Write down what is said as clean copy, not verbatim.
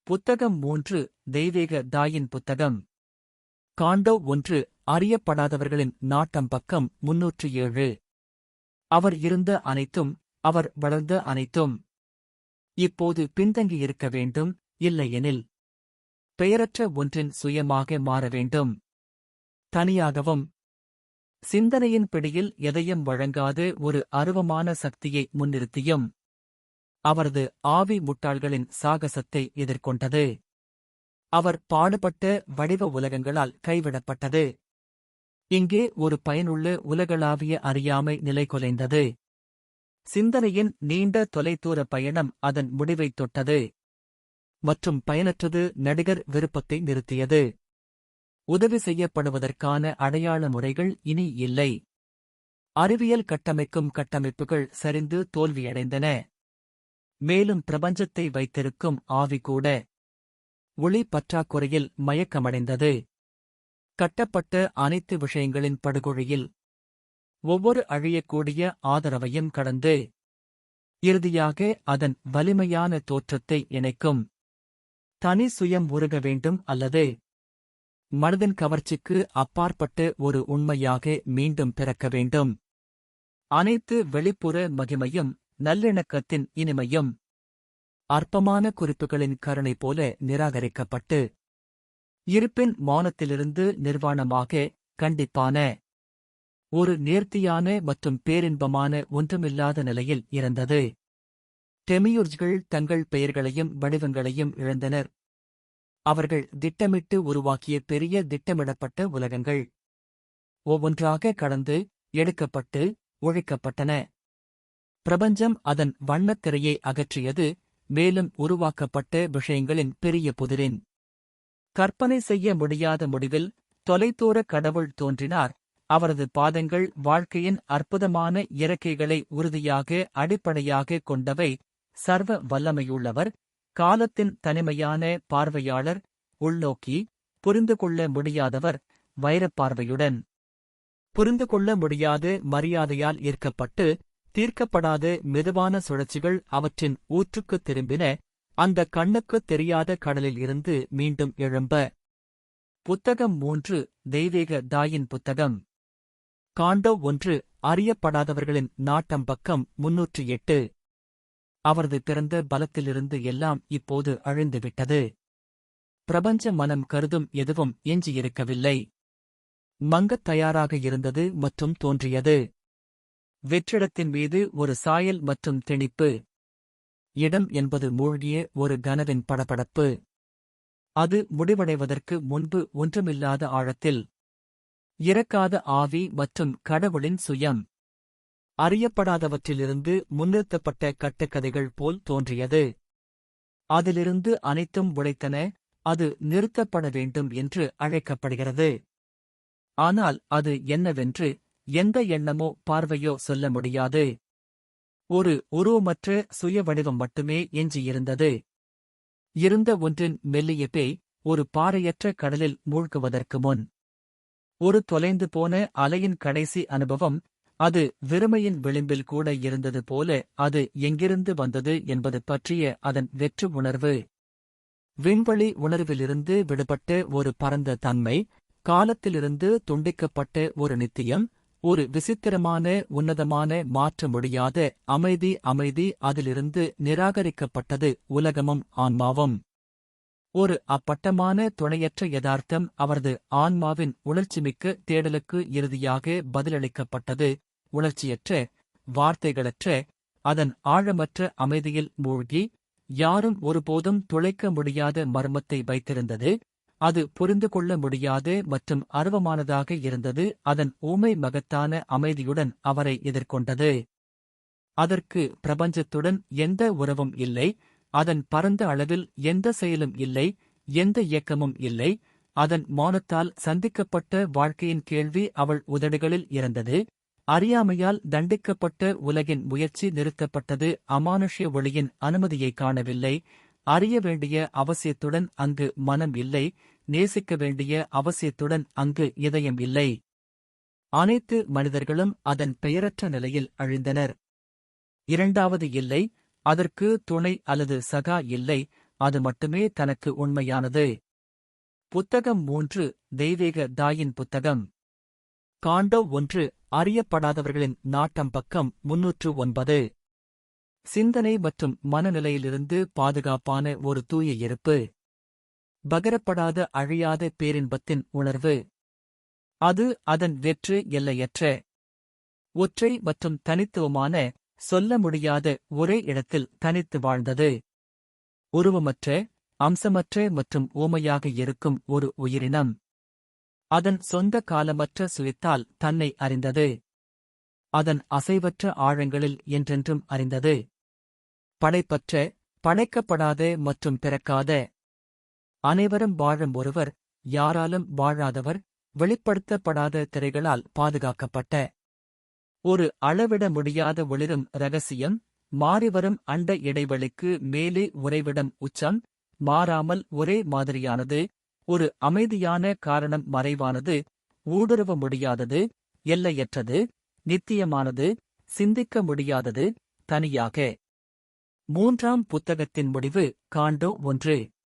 புத்தகம் 3 தெய்வீக தாயின் புத்தகம். காண்டோ 1 அறியப்படாதவர்களின் நாட்டம் பக்கம் 307. அவர் இருந்த அனைத்தும், அவர் வளர்ந்த அனைத்தும் இப்போது பின்தங்கியிருக்க வேண்டும், இல்லையெனில் பெயரற்ற ஒன்றின் சுயமாக மாற வேண்டும். தனியாகவும் சிந்தனையின் பிடியில் எதையும் வழங்காத ஒரு அருவமான சக்தியை முன்னிறுத்தியும் அவரது ஆவி முட்டாள்களின் சாகசத்தை எதிர்கொண்டது. அவர் பாடுபட்ட வடிவ உலகங்களால் கைவிடப்பட்டது. இங்கே ஒரு பயனுள்ள உலகளாவிய அறியாமை நிலைகுலைந்தது. சிந்தனையின் நீண்ட தொலைதூர பயணம் அதன் முடிவைத் தொட்டது. மற்றும் பயனற்றது நடிகர் விருப்பத்தை நிறுத்தியது. உதவி செய்யப்படுவதற்கான அடையாள முறைகள் இனி இல்லை. அறிவியல் கட்டமைக்கும் கட்டமைப்புகள் சரிந்து தோல்வியடைந்தன. மேலும் பிரபஞ்சத்தை வைத்திருக்கும் ஆவி கூட ஒளி பற்றாக்குறையில் மயக்கமடைந்தது. கட்டப்பட்ட அனைத்து விஷயங்களின் படுகொழியில் ஒவ்வொரு அழியக்கூடிய ஆதரவையும் கடந்து இறுதியாக அதன் வலிமையான தோற்றத்தை இணைக்கும் தனி சுயம் உருக வேண்டும், அல்லது மனதின் கவர்ச்சிக்கு அப்பாற்பட்டு ஒரு உண்மையாக மீண்டும் பிறக்க வேண்டும். அனைத்து வெளிப்புற மகிமையும் நல்லிணக்கத்தின் இனிமையும் அற்பமான குறிப்புகளின் கருணை போல நிராகரிக்கப்பட்டு இருப்பின் மௌனத்திலிருந்து நிர்வாணமாக கண்டிப்பான ஒரு நேர்த்தியான மற்றும் பேரின்பமான ஒன்றுமில்லாத நிலையில் இருந்தது. டெமியூர்ஜ்கள் தங்கள் பெயர்களையும் வடிவங்களையும் இழந்தனர். அவர்கள் திட்டமிட்டு உருவாக்கிய பெரிய திட்டமிடப்பட்ட உலகங்கள் ஒவ்வொன்றாக கடந்து எடுக்கப்பட்டு ஒழிக்கப்பட்டன. பிரபஞ்சம் அதன் வண்ணத்திரையை அகற்றியது, மேலும் உருவாக்கப்பட்ட விஷயங்களின் பெரிய புதிரின் கற்பனை செய்ய முடியாத முடிவில் தொலைதூர கடவுள் தோன்றினார். அவரது பாதங்கள் வாழ்க்கையின் அற்புதமான இறக்கைகளை உறுதியாக அடிப்படையாக கொண்டவை. சர்வ வல்லமையுள்ளவர், காலத்தின் தனிமையான பார்வையாளர், உள்நோக்கி புரிந்து கொள்ள முடியாதவர், வைரப்பார்வையுடன் புரிந்து கொள்ள முடியாத மரியாதையால் ஈர்க்கப்பட்டு தீர்க்கப்படாத மெதுவான சுழற்சிகள் அவற்றின் ஊற்றுக்குத் திரும்பின. அந்த கண்ணுக்குத் தெரியாத கடலில் இருந்து மீண்டும் எழும்ப. புத்தகம் 3 தெய்வீக தாயின் புத்தகம். காண்டோ 1 அறியப்படாதவர்களின் நாட்டம் பக்கம் 308. அவரது பிறந்த பலத்திலிருந்து எல்லாம் இப்போது அழிந்துவிட்டது. பிரபஞ்ச மனம் கருதும் எதுவும் எஞ்சியிருக்கவில்லை. மங்கத் தயாராக இருந்தது மற்றும் தோன்றியது. வெற்றிடத்தின் மீது ஒரு சாயல் மற்றும் திணிப்பு. இடம் என்பது மூழ்கிய ஒரு கனவின் படபடப்பு. அது முடிவடைவதற்கு முன்பு ஒன்றுமில்லாத ஆழத்தில் இறக்காத ஆவி மற்றும் கடவுளின் சுயம். அறியப்படாதவற்றிலிருந்து முன்னிறுத்தப்பட்ட கட்டுக்கதைகள் போல் தோன்றியது. அதிலிருந்து அனைத்தும் உழைத்தன. அது நிறுத்தப்பட வேண்டும் என்று அழைக்கப்படுகிறது. ஆனால் அது என்னவென்று எந்த எண்ணமோ பார்வையோ சொல்ல முடியாது. ஒரு உருவமற்ற சுய வடிவம் மட்டுமே எஞ்சியிருந்தது. இருந்த ஒன்றின் மெல்லிய பேய் ஒரு பாறையற்ற கடலில் மூழ்குவதற்கு முன். ஒரு தொலைந்து போன அலையின் கடைசி அனுபவம். அது வெறுமையின் விளிம்பில் கூட இருந்தது போல. அது எங்கிருந்து வந்தது என்பது பற்றிய அதன் வெற்று உணர்வு. விண்வெளி உணர்விலிருந்து விடுபட்ட ஒரு பரந்த தன்மை, காலத்திலிருந்து துண்டிக்கப்பட்ட ஒரு நித்தியம், ஒரு விசித்திரமான உன்னதமான மாற்ற முடியாத அமைதி. அதிலிருந்து நிராகரிக்கப்பட்டது உலகமும் ஆன்மாவும். ஒரு அப்பட்டமான துணையற்ற யதார்த்தம் அவரது ஆன்மாவின் உணர்ச்சிமிக்க தேடலுக்கு இறுதியாக பதிலளிக்கப்பட்டது. உணர்ச்சியற்ற, வார்த்தைகளற்ற, அதன் ஆழமற்ற அமைதியில் மூழ்கி, யாரும் ஒருபோதும் துளைக்க முடியாத மர்மத்தை வைத்திருந்தது. அது புரிந்து கொள்ள முடியாத மற்றும் அருவமானதாக இருந்தது. அதன் ஊமை மகத்தான அமைதியுடன் அவரை எதிர்கொண்டது. அதற்கு பிரபஞ்சத்துடன் எந்த உறவும் இல்லை. அதன் பரந்த அளவில் எந்த செயலும் இல்லை, எந்த இயக்கமும் இல்லை. அதன் மௌனத்தால் சந்திக்கப்பட்ட வாழ்க்கையின் கேள்வி அவள் உதடுகளில் இருந்தது. அறியாமையால் தண்டிக்கப்பட்ட உலகின் முயற்சி நிறுத்தப்பட்டது. அமானுஷ்ய ஒளியின் அனுமதியை காணவில்லை. அறிய வேண்டிய அவசியத்துடன் அங்கு மனம் இல்லை. நேசிக்க வேண்டிய அவசியத்துடன் அங்கு இதயம் இல்லை. அனைத்து மனிதர்களும் அதன் பெயரற்ற நிலையில் அழிந்தனர். இரண்டாவது இல்லை. அதற்கு துணை அல்லது சகா இல்லை. அது மட்டுமே தனக்கு உண்மையானது. புத்தகம் 3 தெய்வீக தாயின் புத்தகம். காண்டோ 1 அறியப்படாதவர்களின் நாட்டம் பக்கம் 309. சிந்தனை மற்றும் மனநிலையிலிருந்து பாதுகாப்பான ஒரு தூய இருப்பு. பகிரப்படாத அழியாத பேரின்பத்தின் உணர்வு. அது அதன் வெற்று எல்லையற்ற ஒற்றை மற்றும் தனித்துவமான, சொல்ல முடியாத ஒரே இடத்தில் தனித்து வாழ்ந்தது. உருவமற்ற, அம்சமற்ற மற்றும் ஊமையாக இருக்கும் ஒரு உயிரினம். அதன் சொந்த காலமற்ற சுயத்தால் தன்னை அறிந்தது. அதன் அசைவற்ற ஆழங்களில் என்றென்றும் அறிந்தது. படைப்பற்ற, படைக்கப்படாத மற்றும் பிறக்காத. அனைவரும் வாழும் ஒருவர், யாராலும் வாழாதவர், வெளிப்படுத்தப்படாத திரைகளால் பாதுகாக்கப்பட்ட ஒரு அளவிட முடியாத ஒளிரும் இரகசியம். மாறிவரும் அண்ட இடைவெளிக்கு மேலே உறைவிடம் உச்சம். மாறாமல் ஒரே மாதிரியானது. ஒரு அமைதியான காரணம் மறைவானது. ஊடுருவ முடியாதது. எல்லையற்றது. நித்தியமானது. சிந்திக்க முடியாதது. தனியாக. 3ஆம் புத்தகத்தின் முடிவு. காண்டோ 1.